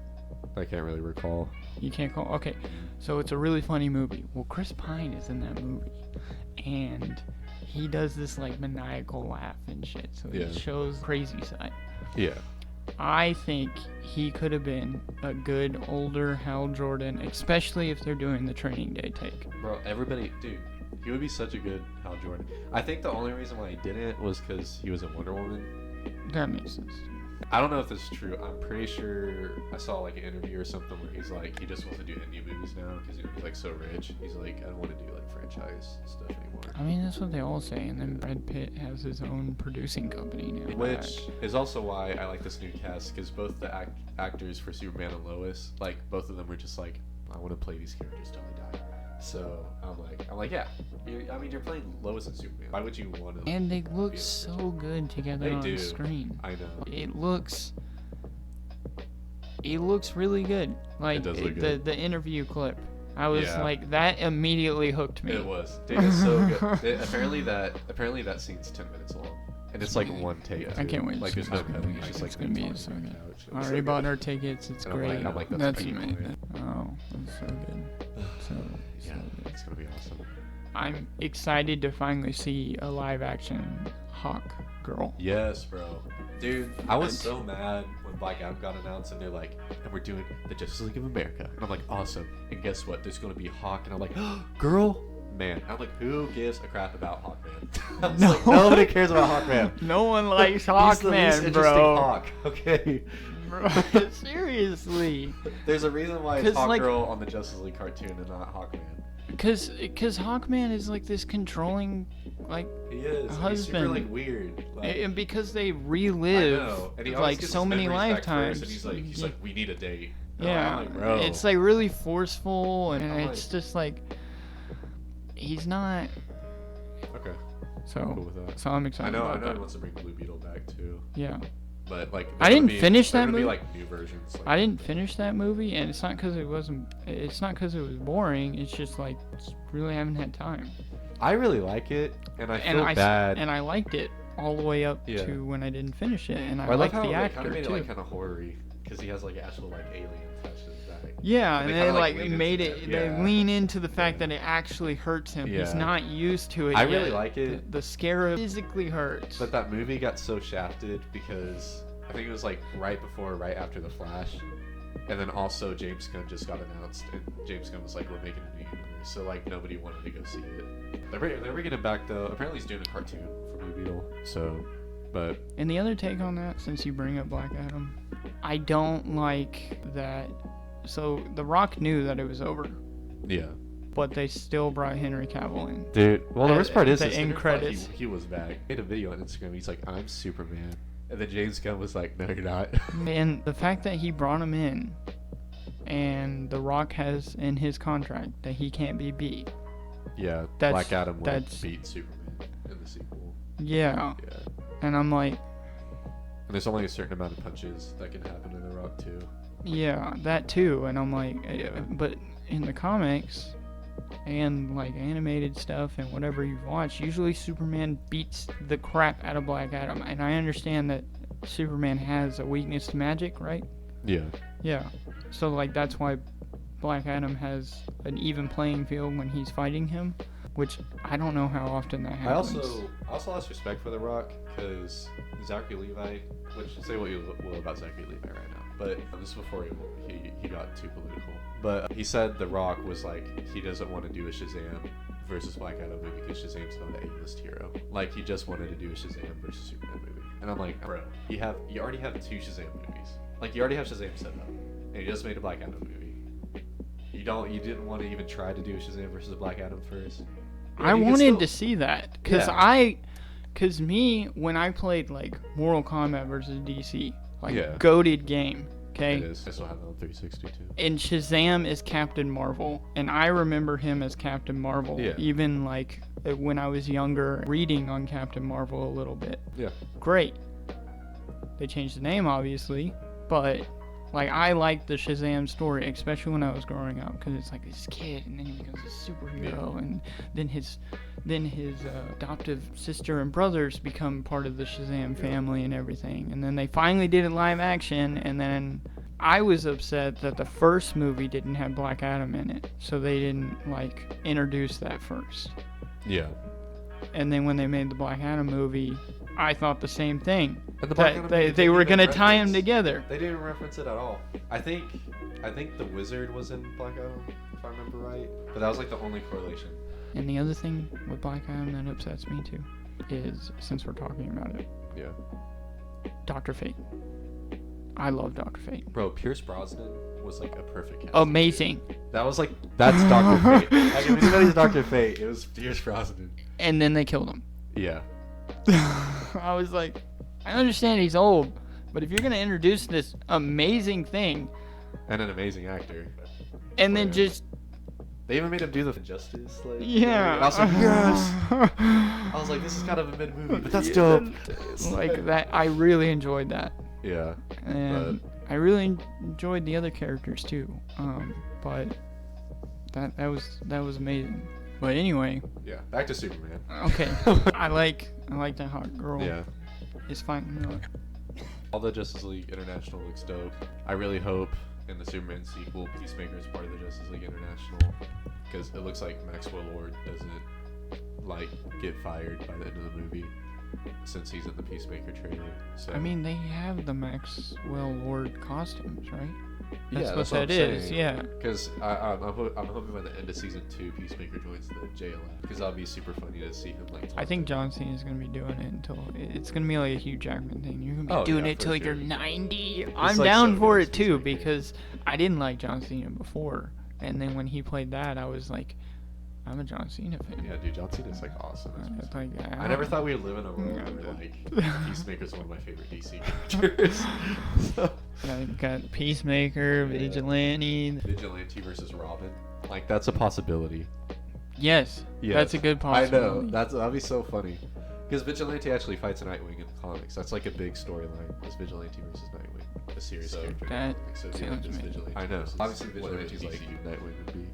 Speaker 1: I can't really recall.
Speaker 2: You can't call. Okay, so it's a really funny movie. Well, Chris Pine is in that movie, and he does this like maniacal laugh and shit. So
Speaker 1: Yeah.
Speaker 2: it shows crazy side.
Speaker 1: Yeah,
Speaker 2: I think he could have been a good older Hal Jordan, especially if they're doing the Training Day take.
Speaker 1: bro. Everybody, dude, he would be such a good Hal Jordan. I think the only reason why he didn't was because he was in Wonder Woman.
Speaker 2: That makes sense.
Speaker 1: I don't know if this is true. I'm pretty sure I saw like an interview or something where he's like he just wants to do indie movies now because he's like so rich. He's like I don't want to do like franchise stuff anymore.
Speaker 2: I mean, that's what they all say. And then Brad Pitt has his own producing company now.
Speaker 1: Which is also why I like this new cast because both the actors for Superman and Lois, like both of them were just like I want to play these characters till I die. So I'm like yeah. You're playing Lois and Superman. Why would you want to?
Speaker 2: And they look so good together
Speaker 1: They
Speaker 2: on
Speaker 1: do.
Speaker 2: the screen.
Speaker 1: I know.
Speaker 2: It looks really good. Like
Speaker 1: It does look good.
Speaker 2: the interview clip. I was
Speaker 1: Yeah.
Speaker 2: like that immediately hooked me.
Speaker 1: It was. Dude, it's so good. Apparently that scene's 10 minutes long, and it's like one take.
Speaker 2: I
Speaker 1: too.
Speaker 2: can't wait to
Speaker 1: Like
Speaker 2: see
Speaker 1: there's no
Speaker 2: it's gonna
Speaker 1: cutting.
Speaker 2: be.
Speaker 1: It's just like
Speaker 2: It's gonna be
Speaker 1: them
Speaker 2: so
Speaker 1: talking on
Speaker 2: good.
Speaker 1: the couch.
Speaker 2: I
Speaker 1: It's
Speaker 2: already
Speaker 1: so
Speaker 2: bought
Speaker 1: good.
Speaker 2: our tickets. It's
Speaker 1: And I'm
Speaker 2: great.
Speaker 1: like, that's
Speaker 2: that's
Speaker 1: pretty
Speaker 2: amazing.
Speaker 1: cool,
Speaker 2: Oh, that's so good. So
Speaker 1: Yeah, it's gonna be awesome.
Speaker 2: I'm excited to finally see a live action Hawk Girl.
Speaker 1: Yes, bro. Dude, I was so mad when Black Adam got announced and they're like, and we're doing the Justice League of America. And I'm like, awesome. And guess what? There's gonna be Hawk. And I'm like, girl? Man. I'm like, who gives a crap about Hawkman? I was like, nobody cares about Hawkman.
Speaker 2: No one likes
Speaker 1: He's the least
Speaker 2: Hawkman,
Speaker 1: interesting
Speaker 2: bro.
Speaker 1: Hawk, okay?
Speaker 2: Bro, seriously.
Speaker 1: There's a reason why it's
Speaker 2: 'Cause,
Speaker 1: Hawk
Speaker 2: like-
Speaker 1: Girl on the Justice League cartoon and not Hawkman.
Speaker 2: Cause Hawkman is like this controlling, like,
Speaker 1: He is. And he's super
Speaker 2: husband.
Speaker 1: like weird. Like,
Speaker 2: and because they
Speaker 1: I
Speaker 2: relive
Speaker 1: know. And he always
Speaker 2: like
Speaker 1: gets
Speaker 2: so
Speaker 1: his
Speaker 2: many
Speaker 1: memories back
Speaker 2: lifetimes.
Speaker 1: first, and he's like, we need a date. And
Speaker 2: Yeah,
Speaker 1: I'm like, bro.
Speaker 2: it's like really forceful, and
Speaker 1: I'm
Speaker 2: it's just like he's not.
Speaker 1: okay.
Speaker 2: So,
Speaker 1: I'm cool with that.
Speaker 2: so I'm
Speaker 1: I
Speaker 2: excited
Speaker 1: know.
Speaker 2: about
Speaker 1: He
Speaker 2: that.
Speaker 1: wants to bring Blue Beetle back too.
Speaker 2: Yeah,
Speaker 1: But like,
Speaker 2: I didn't finish
Speaker 1: there
Speaker 2: that
Speaker 1: gonna
Speaker 2: movie.
Speaker 1: Be like new versions. Like,
Speaker 2: I didn't finish that movie, and it's not because it wasn't. It's not because it was boring. It's just like just really haven't had time.
Speaker 1: I really like it, and I feel
Speaker 2: and
Speaker 1: bad.
Speaker 2: and I liked it all the way up
Speaker 1: Yeah.
Speaker 2: to when I didn't finish it, and I
Speaker 1: Well, I like
Speaker 2: liked
Speaker 1: how
Speaker 2: the
Speaker 1: they
Speaker 2: actor
Speaker 1: kind of made
Speaker 2: too.
Speaker 1: it like kind of horror-y because he has like actual like alien touches bag.
Speaker 2: Yeah, and
Speaker 1: they
Speaker 2: they
Speaker 1: kinda,
Speaker 2: like
Speaker 1: lean
Speaker 2: made
Speaker 1: into
Speaker 2: it.
Speaker 1: that.
Speaker 2: They
Speaker 1: Yeah.
Speaker 2: lean into the fact that it actually hurts him. He's
Speaker 1: Yeah.
Speaker 2: not used to it.
Speaker 1: I
Speaker 2: yet.
Speaker 1: really like it.
Speaker 2: The scare physically hurts.
Speaker 1: But that movie got so shafted because I think it was like right after The Flash. And then also James Gunn just got announced, and James Gunn was like, "We're making a new universe," so like nobody wanted to go see it. They're bringing it back though. Apparently, he's doing a cartoon for Blue Beetle. So, but
Speaker 2: And the other take on that, since you bring up Black Adam, I don't like that. So The Rock knew that it was over,
Speaker 1: yeah,
Speaker 2: but they still brought Henry Cavill in.
Speaker 1: dude. Well, the worst part is
Speaker 2: the
Speaker 1: this
Speaker 2: end
Speaker 1: nigga thought
Speaker 2: credits.
Speaker 1: He was back. He made a video on Instagram. He's like, "I'm Superman," and then James Gunn was like, "No, you're not."
Speaker 2: And the fact that he brought him in, and The Rock has in his contract that he can't be beat.
Speaker 1: Yeah,
Speaker 2: That's-
Speaker 1: Black Adam would
Speaker 2: that's-
Speaker 1: beat Superman in the sequel.
Speaker 2: Yeah,
Speaker 1: Yeah,
Speaker 2: and I'm like,
Speaker 1: and there's only a certain amount of punches that can happen in The Rock too.
Speaker 2: yeah, that too. And I'm like,
Speaker 1: Yeah.
Speaker 2: but in the comics and like animated stuff and whatever you've watched, usually Superman beats the crap out of Black Adam. And I understand that Superman has a weakness to magic, right?
Speaker 1: Yeah.
Speaker 2: Yeah. So like that's why Black Adam has an even playing field when he's fighting him, which I don't know how often that
Speaker 1: I
Speaker 2: happens.
Speaker 1: also lost respect for The Rock because Zachary Levi, which say what you will about Zachary Levi right now, but this is before he got too political. But he said The Rock was like he doesn't want to do a Shazam versus Black Adam movie because Shazam's not an A-list hero. Like he just wanted to do a Shazam versus Superman movie. And I'm like, bro, you already have two Shazam movies. Like you already have Shazam set up, and you just made a Black Adam movie. You didn't want to even try to do Shazam versus Black Adam first.
Speaker 2: I wanted to see that because
Speaker 1: Yeah.
Speaker 2: because me when I played like Mortal Kombat versus DC, like
Speaker 1: Yeah.
Speaker 2: goated game, okay.
Speaker 1: It is. I still have it on 360 too.
Speaker 2: And Shazam is Captain Marvel, and I remember him as Captain Marvel.
Speaker 1: Yeah.
Speaker 2: Even like when I was younger, reading on Captain Marvel a little bit.
Speaker 1: Yeah.
Speaker 2: Great. They changed the name, obviously, but like I liked the Shazam story, especially when I was growing up, because it's like this kid, and then he becomes a superhero, and then his adoptive sister and brothers become part of the Shazam family and everything, and then they finally did it live action, and then I was upset that the first movie didn't have Black Adam in it, so they didn't like introduce that first.
Speaker 1: Yeah.
Speaker 2: And then when they made the Black Adam movie, I thought the same thing.
Speaker 1: And the Black Adam
Speaker 2: That
Speaker 1: movie
Speaker 2: they
Speaker 1: didn't
Speaker 2: were
Speaker 1: even
Speaker 2: gonna tie them
Speaker 1: reference-
Speaker 2: together.
Speaker 1: They didn't reference it at all. I think the Wizard was in Black Adam, if I remember right. But that was like the only correlation.
Speaker 2: And the other thing with Black Adam that upsets me too is, since we're talking about it,
Speaker 1: Yeah.
Speaker 2: Dr. Fate. I love Dr. Fate.
Speaker 1: Bro, Pierce Brosnan was like a perfect cast.
Speaker 2: Amazing.
Speaker 1: That was like that's Dr. Fate. Like if anybody's Dr. Fate, it was Pierce Brosnan.
Speaker 2: And then they killed him.
Speaker 1: Yeah.
Speaker 2: I was like, I understand he's old, but if you're gonna introduce this amazing thing
Speaker 1: And an amazing actor.
Speaker 2: and then
Speaker 1: Yeah.
Speaker 2: just
Speaker 1: They even made him do the Justice League.
Speaker 2: yeah,
Speaker 1: And I was like, yes. I was like, this is kind of a mid movie, but that's dope.
Speaker 2: like that. I really enjoyed that.
Speaker 1: Yeah.
Speaker 2: And I really enjoyed the other characters too. But that was amazing. But anyway,
Speaker 1: Yeah. Back to Superman.
Speaker 2: okay. I like that hot girl.
Speaker 1: Yeah.
Speaker 2: It's fine. No.
Speaker 1: All the Justice League International looks dope. I really hope in the Superman sequel, Peacemaker is part of the Justice League International, because it looks like Maxwell Lord doesn't like get fired by the end of the movie, since he's in the Peacemaker trailer. So
Speaker 2: I mean, they have the Maxwell Lord costumes, right?
Speaker 1: yeah,
Speaker 2: That's what
Speaker 1: I'm
Speaker 2: that is.
Speaker 1: saying.
Speaker 2: Yeah.
Speaker 1: Because I'm hoping by the end of season 2, Peacemaker joins the JLF, because that'll be super funny to see him like.
Speaker 2: I think John Cena is gonna be doing it until it's gonna be like a Hugh Jackman thing. You're gonna be
Speaker 1: Oh,
Speaker 2: doing
Speaker 1: yeah,
Speaker 2: it
Speaker 1: for
Speaker 2: till
Speaker 1: sure.
Speaker 2: you're 90. I'm
Speaker 1: like
Speaker 2: down
Speaker 1: so
Speaker 2: for
Speaker 1: good,
Speaker 2: it too
Speaker 1: Peacemaker.
Speaker 2: because I didn't like John Cena before, and then when he played that, I was like, I'm a John Cena fan.
Speaker 1: Yeah, dude, John Cena's like awesome. as
Speaker 2: It's like,
Speaker 1: I never thought we would live in a world
Speaker 2: Yeah,
Speaker 1: where
Speaker 2: dude.
Speaker 1: like Peacemaker's one of my favorite DC characters. So,
Speaker 2: Got Peacemaker,
Speaker 1: Yeah.
Speaker 2: Vigilante.
Speaker 1: Vigilante versus Robin, like that's a possibility.
Speaker 2: Yes, that's a good
Speaker 1: I
Speaker 2: possibility.
Speaker 1: know that'd be so funny, because Vigilante actually fights Nightwing in the comics. That's like a big storyline. Is Vigilante versus Nightwing a serious character?
Speaker 2: That
Speaker 1: So it'd be
Speaker 2: sounds
Speaker 1: just
Speaker 2: amazing.
Speaker 1: Vigilante. I know.
Speaker 2: versus
Speaker 1: Obviously, Vigilante's like Nightwing would be.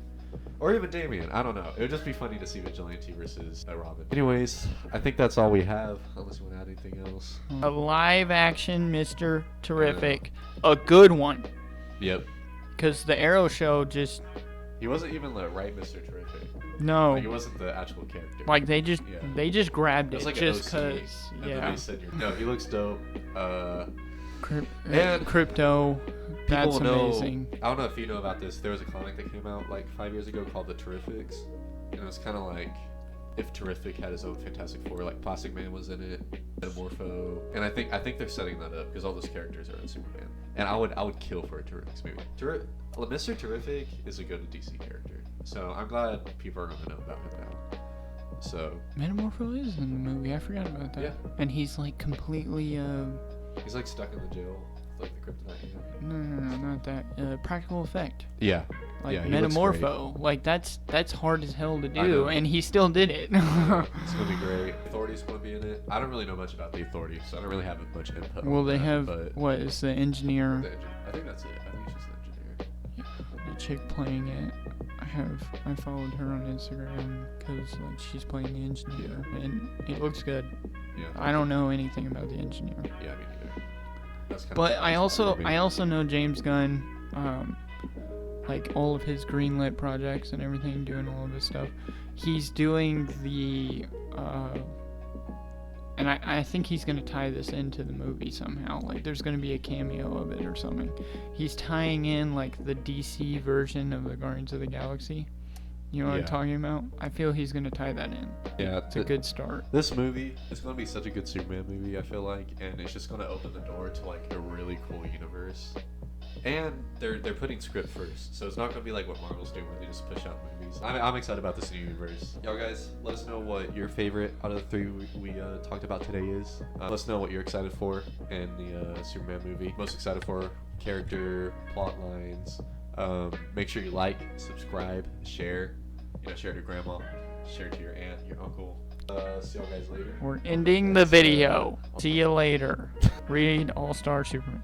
Speaker 1: Or even Damian. I don't know. It would just be funny to see Vigilante versus Robin. Anyways, I think that's all we have. Unless you want to add anything else.
Speaker 2: A live action Mr. Terrific, a good one.
Speaker 1: Yep.
Speaker 2: because the Arrow show just
Speaker 1: He wasn't even the right Mr. Terrific.
Speaker 2: no,
Speaker 1: Like, he wasn't the actual character.
Speaker 2: like they just grabbed
Speaker 1: it
Speaker 2: it
Speaker 1: was like
Speaker 2: just
Speaker 1: an OC,
Speaker 2: because
Speaker 1: and then
Speaker 2: yeah.
Speaker 1: they said, no, he looks dope.
Speaker 2: And Crypto, that's
Speaker 1: People know.
Speaker 2: amazing.
Speaker 1: I don't know if you know about this. There was a comic that came out like 5 years ago called The Terrifics, and it was kind of like if Terrific had his own Fantastic Four. Like Plastic Man was in it, Metamorpho, and I think they're setting that up because all those characters are in Superman. And I would kill for a Terrifics movie. Mr. Terrific is a good DC character, so I'm glad people are gonna know about him now. So
Speaker 2: Metamorpho is in the movie. I forgot about that.
Speaker 1: Yeah.
Speaker 2: And he's like completely
Speaker 1: he's like stuck in the jail, with, like the kryptonite.
Speaker 2: no, not that. Practical effect.
Speaker 1: Yeah.
Speaker 2: Like
Speaker 1: Yeah, he looks
Speaker 2: Metamorpho. Like that's hard as hell to
Speaker 1: I know.
Speaker 2: do, and he still did it.
Speaker 1: It's gonna be great. Authority's gonna be in it. I don't really know much about the Authority, so I don't really have much input.
Speaker 2: Well,
Speaker 1: on
Speaker 2: they
Speaker 1: that,
Speaker 2: have
Speaker 1: but
Speaker 2: what is the engineer?
Speaker 1: I think that's it. I think it's just the engineer.
Speaker 2: The chick playing it. I followed her on Instagram because like she's playing the engineer, and it looks good.
Speaker 1: Yeah.
Speaker 2: I don't know anything about the engineer.
Speaker 1: Yeah, me neither. That's kind
Speaker 2: But
Speaker 1: of
Speaker 2: I also know James Gunn, like all of his greenlit projects and everything, doing all of this stuff. He's doing the, and I think he's gonna tie this into the movie somehow. Like there's gonna be a cameo of it or something. He's tying in like the DC version of the Guardians of the Galaxy. You know what I'm
Speaker 1: Yeah.
Speaker 2: talking about? I feel he's gonna tie that in.
Speaker 1: Yeah,
Speaker 2: It's a good start.
Speaker 1: This movie is gonna be such a good Superman movie. I feel like, and it's just gonna open the door to like a really cool universe. And they're putting script first, so it's not gonna be like what Marvel's doing, where they just push out movies. I'm excited about this new universe. Y'all guys, let us know what your favorite out of the three we talked about today is. Let us know what you're excited for in the Superman movie. Most excited for character, plot lines. Make sure you like, subscribe, share. Share to your grandma, share to your aunt, your uncle. See y'all guys later.
Speaker 2: We're ending the video. See you later. Read All-Star Superman.